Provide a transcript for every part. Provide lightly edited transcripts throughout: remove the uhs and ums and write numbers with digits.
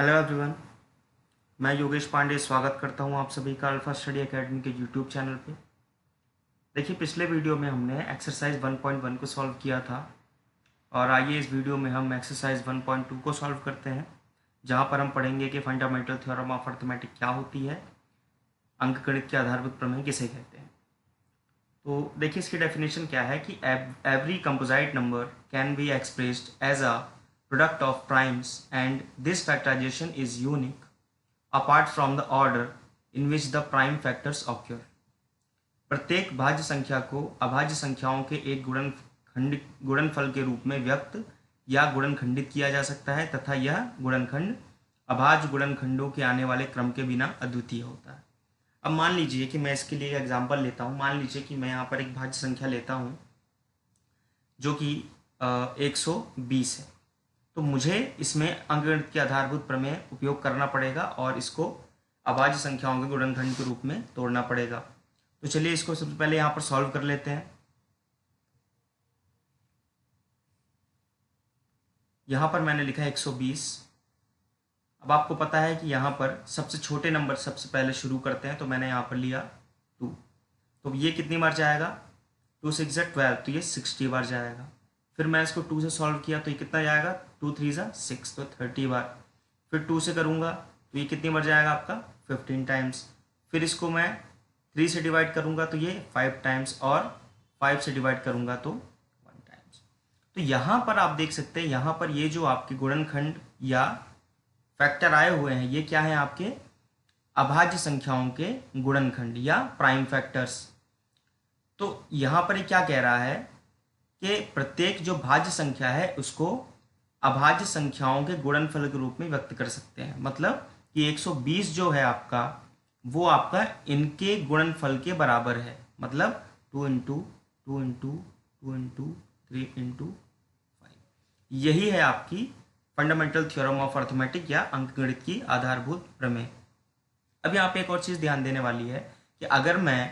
Hello everyone. मैं योगेश पांडे स्वागत करता हूं आप सभी का अल्फा स्टडी एकेडमी के यूट्यूब चैनल पे। देखिए, पिछले वीडियो में हमने एक्सरसाइज 1.1 को सॉल्व किया था और आइए इस वीडियो में हम एक्सरसाइज 1.2 को सॉल्व करते हैं, जहां पर हम पढ़ेंगे कि फंडामेंटल थ्योरम ऑफ अर्थमेटिक क्या होती है, अंकगणित के आधारभूत प्रमेय किसे कहते हैं। तो देखिए, इसकी डेफिनेशन क्या है कि every composite number can be expressed as a product of primes and this factorisation is unique apart from the order in which the prime factors occur। प्रत्येक भाज्य संख्या को अभाज्य संख्याओं के एक गुणनफल के रूप में व्यक्त या गुणनखंडित किया जा सकता है तथा यह गुणनखंड अभाज्य गुणनखंडों के आने वाले क्रम के बिना अद्वितीय होता है। अब मान लीजिए कि मैं इसके लिए एग्जांपल लेता हूँ। मान लीजिए कि मैं यहाँ पर एक भाज्य संख्या लेता हूँ जो कि 120 है। तो मुझे इसमें अंकगणित के आधारभूत प्रमेय उपयोग करना पड़ेगा और इसको अभाज्य संख्याओं के गुणनखंड के रूप में तोड़ना पड़ेगा। तो चलिए इसको सबसे पहले यहाँ पर सॉल्व कर लेते हैं। यहाँ पर मैंने लिखा है 120। अब आपको पता है कि यहाँ पर सबसे छोटे नंबर सबसे पहले शुरू करते हैं, तो मैंने यहाँ पर लिया 2। तो ये कितनी बार जाएगा? 2 6 12, तो ये 60 बार जाएगा। फिर मैं इसको 2 से सॉल्व किया तो ये कितना जाएगा? 2 3 6, तो 30 बार। फिर 2 से करूँगा तो ये कितनी बार जाएगा आपका? 15 टाइम्स। फिर इसको मैं 3 से डिवाइड करूँगा तो ये 5 टाइम्स, और 5 से डिवाइड करूँगा तो 1 टाइम्स। तो यहाँ पर आप देख सकते हैं, यहाँ पर ये जो आपके गुणनखंड या फैक्टर आए हुए हैं, ये क्या है? आपके अभाज्य संख्याओं के गुणनखंड या प्राइम फैक्टर्स। तो यहाँ पर ये क्या कह रहा है कि प्रत्येक जो भाज्य संख्या है उसको अभाज्य संख्याओं के गुणनफल के रूप में व्यक्त कर सकते हैं। मतलब कि 120 जो है आपका, वो आपका इनके गुणनफल के बराबर है। मतलब 2 इंटू 2 इंटू 2 इंटू 3 इंटू 5। यही है आपकी फंडामेंटल थ्योरम ऑफ अर्थमेटिक या अंकगणित की आधारभूत प्रमेय। अब यहाँ पे एक और चीज ध्यान देने वाली है कि अगर मैं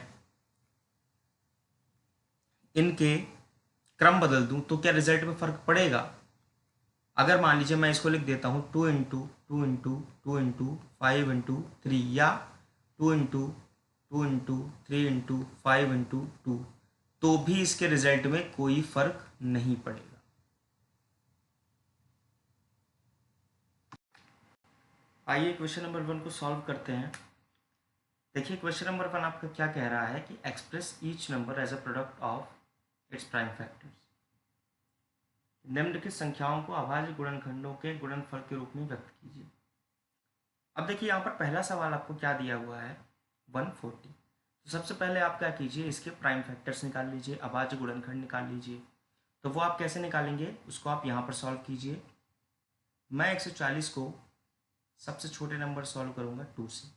इनके क्रम बदल दूं तो क्या रिजल्ट में फर्क पड़ेगा? अगर मान लीजिए मैं इसको लिख देता हूँ 2 इंटू 2 इंटू 2 इंटू 5 इंटू 3, या 2 इंटू 2 इंटू 3 इंटू 5 इंटू 2, तो भी इसके रिजल्ट में कोई फर्क नहीं पड़ेगा। आइए क्वेश्चन नंबर 1 को सॉल्व करते हैं। देखिए, क्वेश्चन नंबर 1 आपका क्या कह रहा है कि express each number as a product of its prime factors. निम्नलिखित संख्याओं को अभाज्य गुणनखंडों के गुणनफल के रूप में व्यक्त कीजिए। अब देखिए, यहाँ पर पहला सवाल आपको क्या दिया हुआ है? 140। तो सबसे पहले आप क्या कीजिए, इसके प्राइम फैक्टर्स निकाल लीजिए, अभाज्य गुणनखंड निकाल लीजिए। तो वो आप कैसे निकालेंगे, उसको आप यहाँ पर सॉल्व कीजिए। मैं 140 को सबसे छोटे नंबर सॉल्व करूँगा 2 से।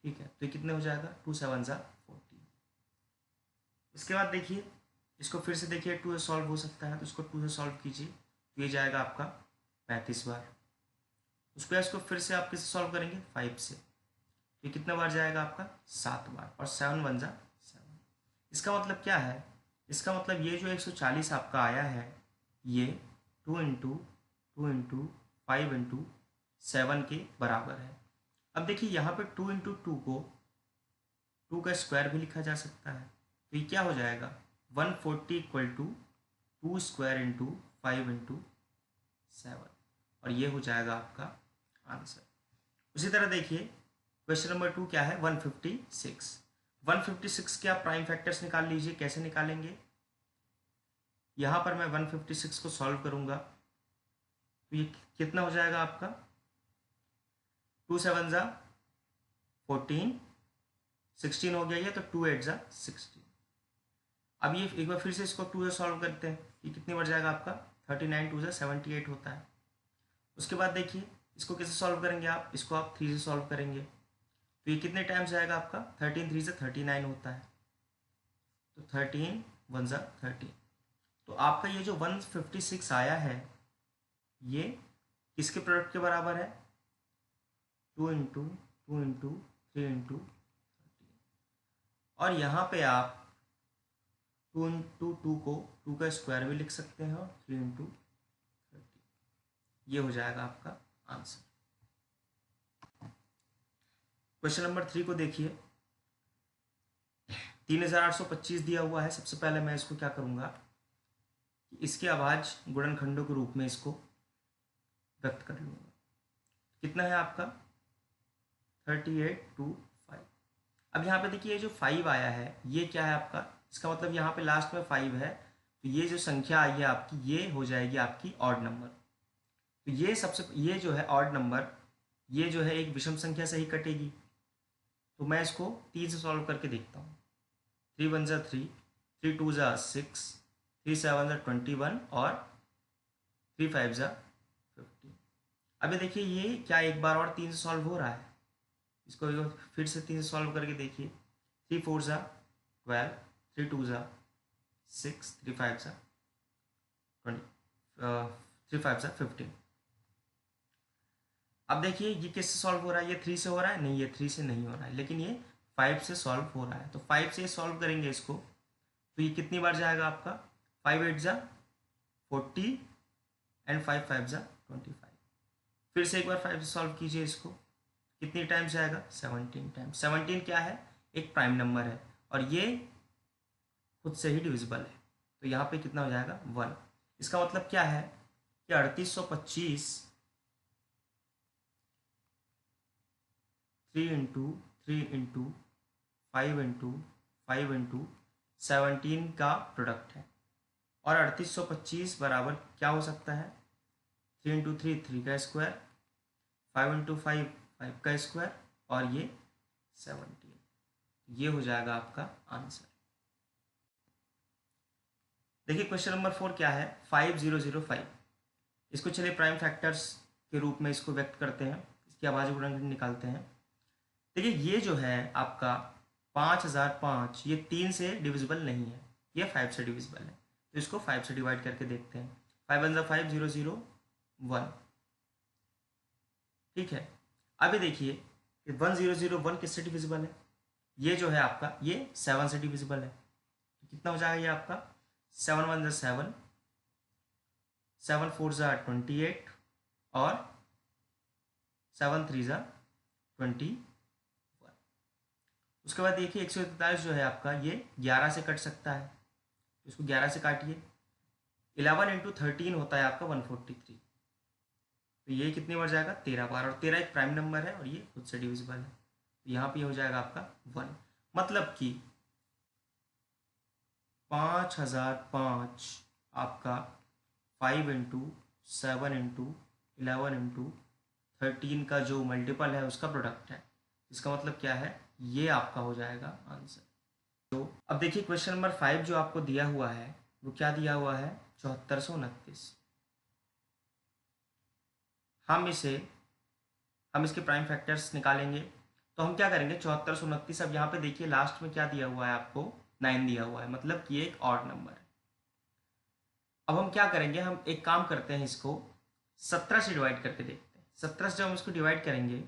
ठीक है, तो ये कितने हो जाएगा? 2 7 14। इसके बाद देखिए, इसको फिर से देखिए, 2 से सॉल्व हो सकता है, तो इसको 2 से सॉल्व कीजिए, तो ये जाएगा आपका 35 बार। उसके बाद इसको फिर से आप किससे सॉल्व करेंगे? 5 से। ये कितना बार जाएगा आपका? 7 बार, और 7 1 7। इसका मतलब क्या है? इसका मतलब ये जो 140 आपका आया है, ये 2 इंटू 2 इंटू 5 इंटू 7 के बराबर है। अब देखिए, यहाँ पे 2 इंटू 2 को 2 का स्क्वायर भी लिखा जा सकता है। तो ये क्या हो जाएगा? 140 equal to 2 square into 5 into 7, और ये हो जाएगा आपका आंसर। उसी तरह देखिए, क्वेश्चन नंबर 2 क्या है? 156। 156 के आप प्राइम फैक्टर्स निकाल लीजिए। कैसे निकालेंगे? यहाँ पर मैं 156 को सॉल्व करूँगा, तो ये कितना हो जाएगा आपका? 2 7 14, 16 हो गया ये, तो 2 8 16। अब ये एक बार फिर से इसको 2 से सॉल्व करते हैं, ये कितनी बार जाएगा आपका? 39 2 78 होता है। उसके बाद देखिए, इसको कैसे सॉल्व करेंगे आप? इसको आप 3 से सॉल्व करेंगे, तो ये कितने टाइम्स जाएगा आपका? 13 3 39 होता है, तो 13 1 13। तो आपका ये जो 156 आया है, ये किसके प्रोडक्ट के बराबर है? 2 इंटू 2 इंटू 3 इंटू 13। और यहाँ पे आप 2 इंटू 2 को 2 का स्क्वायर भी लिख सकते हैं, और 3 इंटू 30। ये हो जाएगा आपका आंसर। क्वेश्चन नंबर 3 को देखिए, 3825 दिया हुआ है। सबसे पहले मैं इसको क्या करूँगा, इसके अभाज्य गुणनखंडों के रूप में इसको व्यक्त कर लूँगा। कितना है आपका 3825। अब यहाँ पे देखिए, ये जो 5 आया है ये क्या है आपका, इसका मतलब यहाँ पे लास्ट में 5 है, तो ये जो संख्या आई है आपकी ये हो जाएगी आपकी ऑड नंबर। तो ये जो है ऑड नंबर, ये जो है एक विषम संख्या से ही कटेगी। तो मैं इसको 3 से सॉल्व करके देखता हूँ। 3 1 जा 3, 3 2 जा 6, 3 7 जा 21 और 3 5 जा 50। अभी देखिए ये क्या एक बार और 3 से सॉल्व हो रहा है, इसको फिर से 3 से सॉल्व करके देखिए। 3 4 जा 12, 3 2 जा 6, 3 5 जा 20, 3 5 जा 15। अब देखिए ये किससे सॉल्व हो रहा है, ये 3 से हो रहा है, नहीं ये 3 से नहीं हो रहा है, लेकिन ये 5 से सॉल्व हो रहा है। तो 5 से सॉल्व करेंगे इसको, तो ये कितनी बार जाएगा आपका, 5 8 जा 40 एंड 5 5 जा 25। फिर से एक बार 5 से सॉल्व कीजिए इसको, कितनी टाइम्स जाएगा, 17 टाइम्स। 17 क्या है, एक प्राइम नंबर है और ये खुद से ही डिविजिबल है, तो यहाँ पे कितना हो जाएगा 1। इसका मतलब क्या है कि 3825 3 इंटू 3 इंटू 5 इंटू 5 इंटू 17 का प्रोडक्ट है। और 3825 बराबर क्या हो सकता है, 3 इंटू 3 3 का स्क्वायर, 5 इंटू 5 5 का स्क्वायर और ये 17। ये हो जाएगा आपका आंसर। देखिए क्वेश्चन नंबर 4 क्या है, 5005। इसको चलिए प्राइम फैक्टर्स के रूप में इसको व्यक्त करते हैं, इसकी अभाज्य गुणनखंड निकालते हैं। देखिए ये जो है आपका 5005, ये 3 से डिविजिबल नहीं है, ये 5 से डिविजिबल है, तो इसको 5 से डिवाइड करके देखते हैं। 5 1 5 0 0 1, ठीक है। अभी देखिए 1 0 0 1 किससे डिविजिबल है, ये जो है आपका ये 7 से डिविजिबल है, तो कितना हो जाएगा ये आपका 7 1 7, 7 4 28 और 7 3 21। उसके बाद देखिए 143 जो है आपका ये 11 से कट सकता है, तो इसको 11 से काटिए। 11 इंटू 13 होता है आपका 143, तो ये कितनी बार जाएगा 13 बार, और 13 एक प्राइम नंबर है और ये खुद से डिविजिबल है, तो यहाँ पे हो जाएगा आपका 1। मतलब कि 5005 आपका 5 इंटू 7 इंटू 11 इंटू 13 का जो मल्टीपल है उसका प्रोडक्ट है। इसका मतलब क्या है, ये आपका हो जाएगा आंसर। तो अब देखिए क्वेश्चन नंबर 5 जो आपको दिया हुआ है वो क्या दिया हुआ है, 7429। हम इसके प्राइम फैक्टर्स निकालेंगे, तो हम क्या करेंगे 7429। अब यहाँ पे देखिए लास्ट में क्या दिया हुआ है आपको, 9 दिया हुआ है, मतलब कि एक ऑड नंबर है। अब हम क्या करेंगे, हम एक काम करते हैं, इसको 17 से डिवाइड करके देखते हैं। 17 से जब हम इसको डिवाइड करेंगे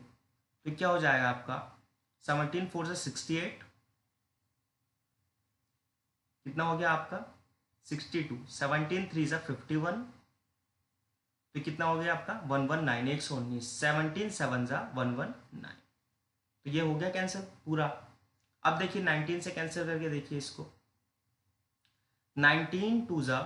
तो क्या हो जाएगा आपका 17 4 से 68, कितना हो गया आपका 62, 17 3 से 51, तो कितना हो गया आपका 119, 119, 17 7 जा 119, तो ये हो गया कैंसिल पूरा। अब देखिए 19 से कैंसिल करके देखिए इसको, 19 2 जा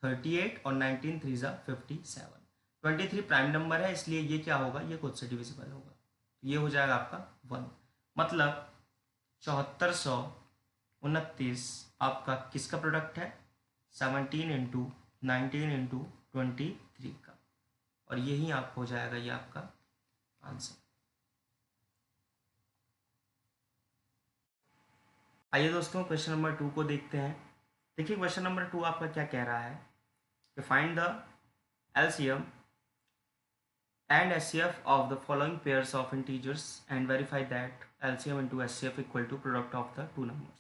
38 और 19 3 जा 57। 23 प्राइम नंबर है, इसलिए ये क्या होगा, ये खुद से डिविजिबल होगा, तो ये हो जाएगा आपका 1। मतलब 7429 आपका किसका प्रोडक्ट है, 17 इंटू 19 इंटू 23 का, और यही आपको हो जाएगा ये आपका आंसर। आइए दोस्तों क्वेश्चन नंबर 2 को देखते हैं। देखिए क्वेश्चन नंबर 2 आपका क्या कह रहा है कि find the LCM and SCF of the following pairs of integers and verify that LCM into SCF equal to product of the two numbers।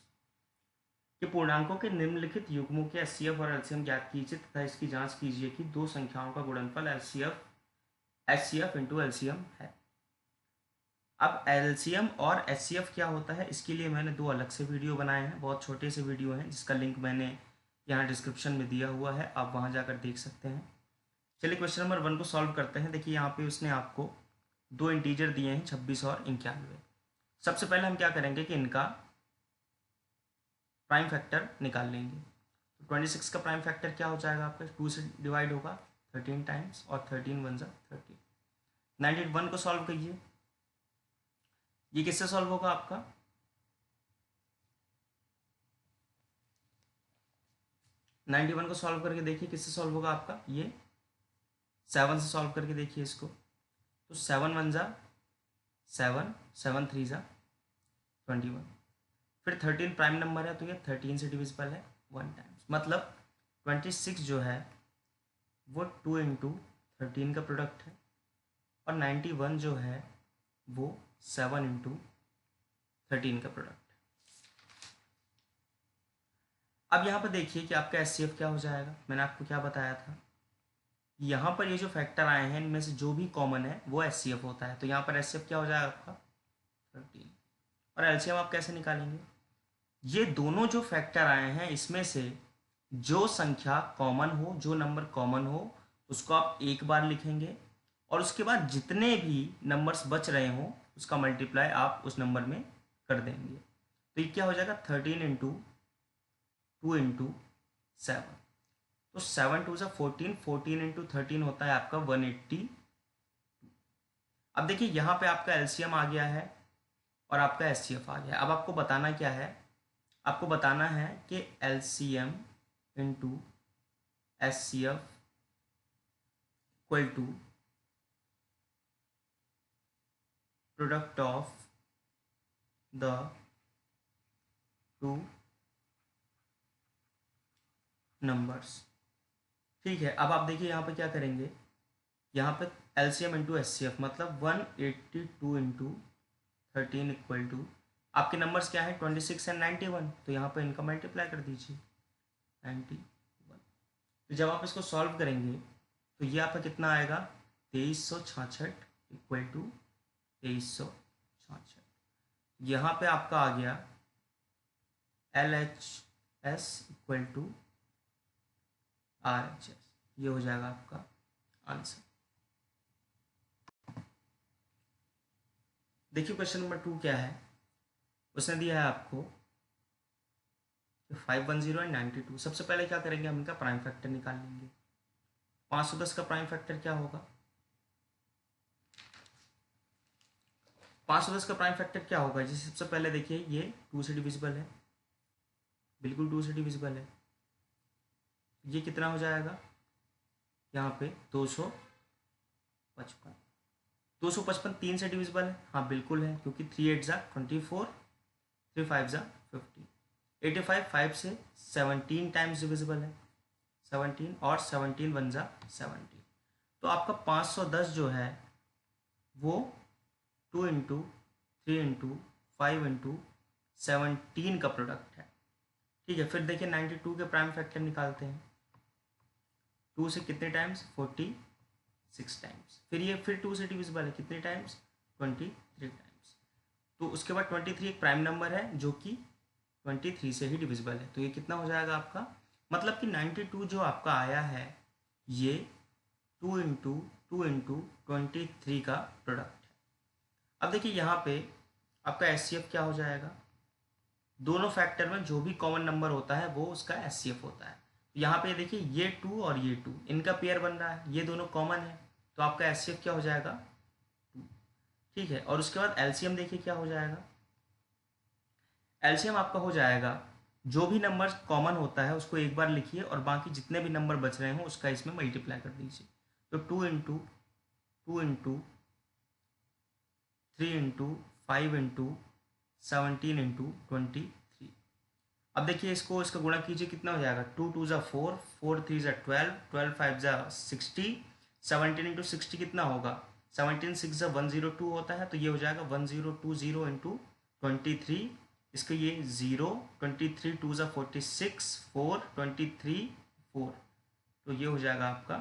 कि पूर्णांकों के निम्नलिखित युग्मों के SCF और LCM ज्ञात कीजिए तथा इसकी जांच कीजिए कि दो संख्याओं का गुणनफल SCF into LCM है। अब LCM और SCF क्या होता है, इसके लिए मैंने 2 अलग से वीडियो बनाए हैं, बहुत छोटे से वीडियो हैं, जिसका लिंक मैंने यहाँ डिस्क्रिप्शन में दिया हुआ है, आप वहाँ जाकर देख सकते हैं। चलिए क्वेश्चन नंबर 1 को सॉल्व करते हैं। देखिए यहाँ पे उसने आपको 2 इंटीजर दिए हैं 26 और 91। सबसे पहले हम क्या करेंगे कि इनका प्राइम फैक्टर निकाल लेंगे। तो 26 का प्राइम फैक्टर क्या हो जाएगा आपका, 2 से डिवाइड होगा 13 टाइम्स और 13 वन ज़ा 13। 91 को सॉल्व करिए, ये किससे सॉल्व होगा आपका, 91 को सॉल्व करके देखिए किससे सॉल्व होगा आपका, ये 7 से सॉल्व करके देखिए इसको। तो 7 वन ज़ा 7, 7 थ्री ज़ा 21। फिर 13 प्राइम नंबर है तो ये 13 से डिविजिबल है 1 टाइम्स, मतलब 26 जो है वो 2 इंटू 13 का प्रोडक्ट है, और 91 जो है वो 7 इंटू 13 का प्रोडक्ट है। अब यहाँ पर देखिए कि आपका एचसीएफ क्या हो जाएगा। मैंने आपको क्या बताया था, यहाँ पर ये जो फैक्टर आए हैं इनमें से जो भी कॉमन है वो एचसीएफ होता है। तो यहाँ पर एचसीएफ क्या हो जाएगा आपका 13। और एलसीएम आप कैसे निकालेंगे, ये दोनों जो फैक्टर आए हैं इसमें से जो संख्या कॉमन हो, जो नंबर कॉमन हो उसको आप एक बार लिखेंगे, और उसके बाद जितने भी नंबर्स बच रहे हों उसका मल्टीप्लाई आप उस नंबर में कर देंगे। तो ये क्या हो जाएगा 13 इंटू 2 इंटू 7। तो 7 टू ज़ा 14, 14 इंटू 13 होता है आपका 180। अब देखिए यहाँ पे आपका एलसीएम आ गया है और आपका एचसीएफ आ गया है। अब आपको बताना क्या है, आपको बताना है कि LCM into HCF equal to product of the two numbers. ठीक है, अब आप देखिए यहाँ पे क्या करेंगे, यहाँ पे एलसीएम इंटू एचसीएफ मतलब 182 इंटू 13 इक्वल टू आपके नंबर्स क्या है 26 एंड 91, तो यहाँ पे इनका मल्टीप्लाई कर दीजिए 91। तो जब आप इसको सॉल्व करेंगे तो ये आपका कितना आएगा 2366 इक्वल टू 2366। यहाँ पे आपका आ गया LHS इक्वल टू RHS, ये हो जाएगा आपका आंसर। देखिए क्वेश्चन नंबर 2 क्या है, उसने दिया है आपको 510 एंड 92। सबसे पहले क्या करेंगे, हम इनका प्राइम फैक्टर निकाल लेंगे। 510 का प्राइम फैक्टर क्या होगा, 510 का प्राइम फैक्टर क्या होगा, जिसे सबसे पहले देखिए ये 2 से डिविजिबल है, बिल्कुल 2 से डिविजिबल है। ये कितना हो जाएगा यहाँ पे 255। 255 3 से डिविजिबल है, हाँ बिल्कुल है, क्योंकि 3 8 ज़ा 24, 3 5 ज़ा 50। 85 5 से 17 टाइम्स डिविजिबल है 17, और 17 वन ज़ा 17। तो आपका 510 जो है वो 2 इंटू 3 इंटू 5 इंटू 17 का प्रोडक्ट है। ठीक है, फिर देखिए 92 के प्राइम फैक्टर निकालते हैं। 2 से कितने टाइम्स 46 टाइम्स, फिर ये फिर 2 से डिविजिबल है कितने टाइम्स 23 टाइम्स। तो उसके बाद 23 एक प्राइम नंबर है जो कि 23 से ही डिविजिबल है, तो ये कितना हो जाएगा आपका, मतलब कि 92 जो आपका आया है ये 2 इंटू 23 का प्रोडक्ट है। अब देखिए यहाँ पे आपका एचसीएफ क्या हो जाएगा, दोनों फैक्टर में जो भी कॉमन नंबर होता है वो उसका एचसीएफ होता है। यहाँ पे देखिए ये 2 और ये 2 इनका पेयर बन रहा है, ये दोनों कॉमन है, तो आपका एचसीएफ क्या हो जाएगा 2। ठीक है, और उसके बाद एलसीएम देखिए क्या हो जाएगा, एलसीएम आपका हो जाएगा जो भी नंबर कॉमन होता है उसको एक बार लिखिए और बाकी जितने भी नंबर बच रहे हों उसका इसमें मल्टीप्लाई कर दीजिए। तो 2 into 2 into 3 into 5 into 17 into 23। अब देखिए इसको इसका गुणा कीजिए, कितना हो जाएगा 2 2 ज़ा 4, 4 3 ज़ा 12, 12 5 ज़ा 60, 17 इंटू 60 कितना होगा 17 6 ज़ा 102 होता है, तो ये हो जाएगा 1020 इंटू 23। इसका ये 0, 23 2 ज़ा 46, 4 23 4, तो ये हो जाएगा आपका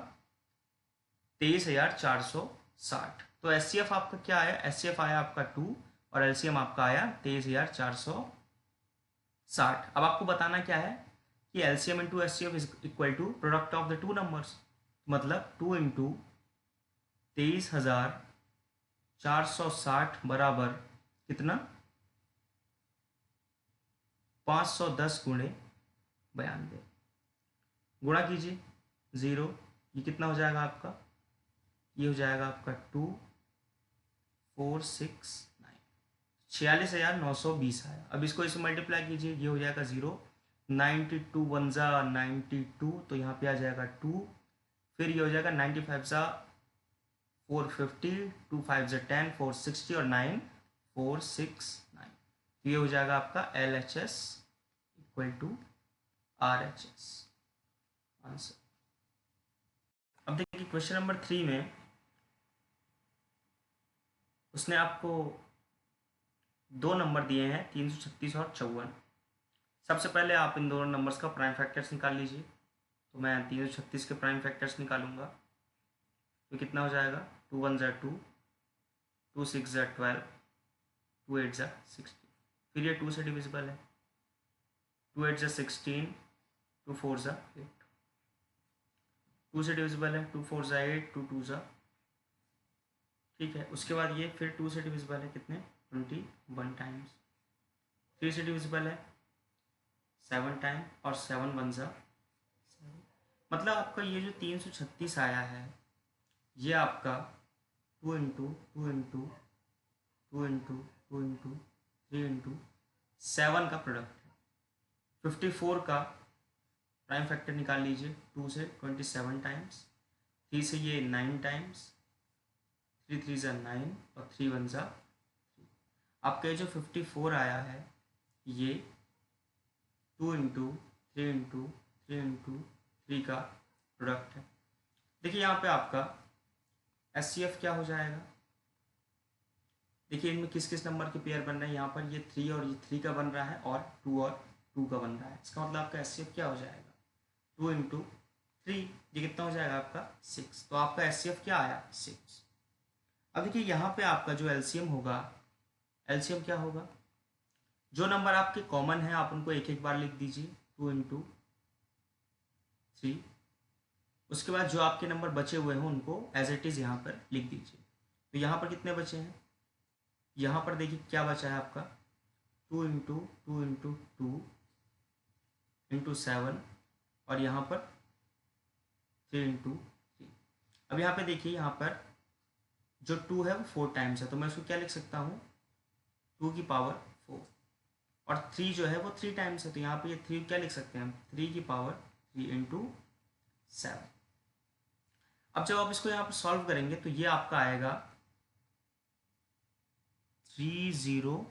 23,460। तो एचसीएफ आपका क्या आया, एचसीएफ आया आपका 2 और एलसीएम आपका आया 23,460। अब आपको बताना क्या है कि LCM into HCF is equal to product of the two numbers, मतलब 2 इंटू 23,460 बराबर कितना 510 गुणे 92, गुणा कीजिए 0, ये कितना हो जाएगा आपका, ये हो जाएगा आपका 2469, 46,920 आया। अब इसको इसे मल्टीप्लाई कीजिए, ये हो जाएगा 0, 92 वन ज़ा 92, तो यहाँ पे आ जाएगा 2, फिर ये हो जाएगा 95 ज़ा 450, 2 5 ज़ा 10, 460 और 9 469, तो ये हो जाएगा आपका LHS equal to RHS answer. अब देखिए क्वेश्चन नंबर 3 में उसने आपको 2 नंबर दिए हैं 336 और 54। सबसे पहले आप इन दोनों नंबर्स का प्राइम फैक्टर्स निकाल लीजिए। तो मैं 336 के प्राइम फैक्टर्स निकालूंगा, तो कितना हो जाएगा, 2 1 ज़ा 2, 2 6 ज़ा 12, 2 8 ज़ा 16, फिर ये 2 से डिविजिबल है, 2 8 ज़ा 16, 2 4 ज़ा 8, 2 से डिविजिबल है, 2 4 ज़ा 8, 2 2 ज़ा, ठीक है। उसके बाद ये फिर 2 से डिविजिबल है, कितने 21 टाइम्स, 3 से डिविजिबल है 7 टाइम और 7 1 ज़ा 7, मतलब आपका ये जो 336 आया है ये आपका 2 into 2 into 2 into 2 into 3 into 7 का प्रोडक्ट है। 54 का प्राइम फैक्टर निकाल लीजिए, 2 से 27 टाइम्स, 3 से ये 9 टाइम्स, 3 3 ज़ा 9 और 3 1 ज़ा 3। आपका जो 54 आया है ये 2 इंटू 3 इंटू 3 इंटू 3 का प्रोडक्ट है। देखिए यहाँ पे आपका SCF क्या हो जाएगा, देखिए इनमें किस किस नंबर के पेयर बन रहे हैं, यहाँ पर ये 3 और ये 3 का बन रहा है और 2 का बन रहा है। इसका मतलब आपका SCF क्या हो जाएगा, 2 इंटू 3, ये कितना हो जाएगा आपका 6, तो आपका SCF क्या आया 6। अब देखिए यहाँ पे आपका जो LCM होगा, LCM क्या होगा, जो नंबर आपके कॉमन है आप उनको एक एक बार लिख दीजिए, 2 इंटू 3, उसके बाद जो आपके नंबर बचे हुए हैं उनको एज इट इज़ यहाँ पर लिख दीजिए। तो यहाँ पर कितने बचे हैं, यहाँ पर देखिए क्या बचा है आपका, 2 इंटू 2 इंटू 2 इंटू 7 और यहाँ पर 3 इंटू 3। अब यहाँ पे देखिए यहाँ पर जो 2 है वो 4 टाइम्स है, तो मैं उसको क्या लिख सकता हूँ, 2 की पावर 4, और 3 जो है वो 3 टाइम्स है, तो यहाँ पे ये 3 क्या लिख सकते हैं हम, 3 की पावर 3 इंटू 7। अब जब आप इसको यहाँ पर सॉल्व करेंगे तो ये आपका आएगा 3024।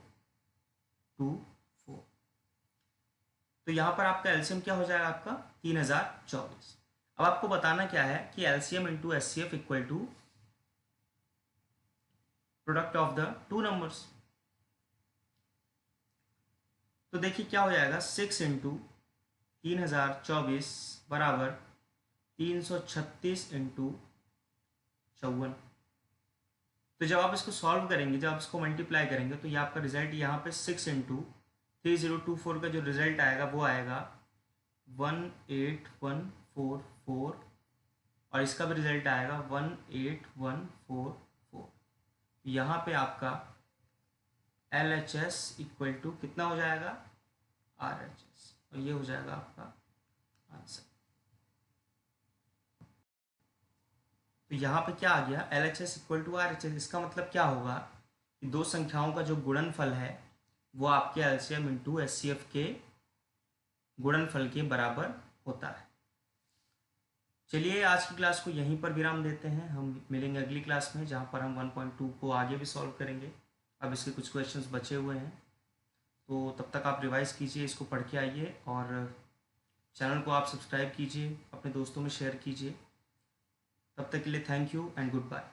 तो यहाँ पर आपका LCM क्या हो जाएगा आपका 3024। अब आपको बताना क्या है कि LCM into SCF equal to product of the 2 numbers. तो देखिए क्या हो जाएगा, 6 इंटू 3024 बराबर 336 इंटू 54। तो जब आप इसको सॉल्व करेंगे, जब आप इसको मल्टीप्लाई करेंगे तो ये आपका रिजल्ट यहाँ पे 6 इंटू 3024 का जो रिजल्ट आएगा वो आएगा 18144, और इसका भी रिजल्ट आएगा 18144। यहाँ पे आपका LHS इक्वल टू कितना हो जाएगा, RHS, और ये हो जाएगा आपका आंसर। तो यहाँ पे क्या आ गया, LHS इक्वल टू RHS। इसका मतलब क्या होगा कि दो संख्याओं का जो गुणनफल है वो आपके LCM इंटू SCF के गुणनफल के बराबर होता है। चलिए आज की क्लास को यहीं पर विराम देते हैं, हम मिलेंगे अगली क्लास में जहाँ पर हम 1.2 को आगे भी सॉल्व करेंगे। अब इसके कुछ क्वेश्चंस बचे हुए हैं, तो तब तक आप रिवाइज कीजिए, इसको पढ़ के आइए और चैनल को आप सब्सक्राइब कीजिए, अपने दोस्तों में शेयर कीजिए। तब तक के लिए thank you and good bye.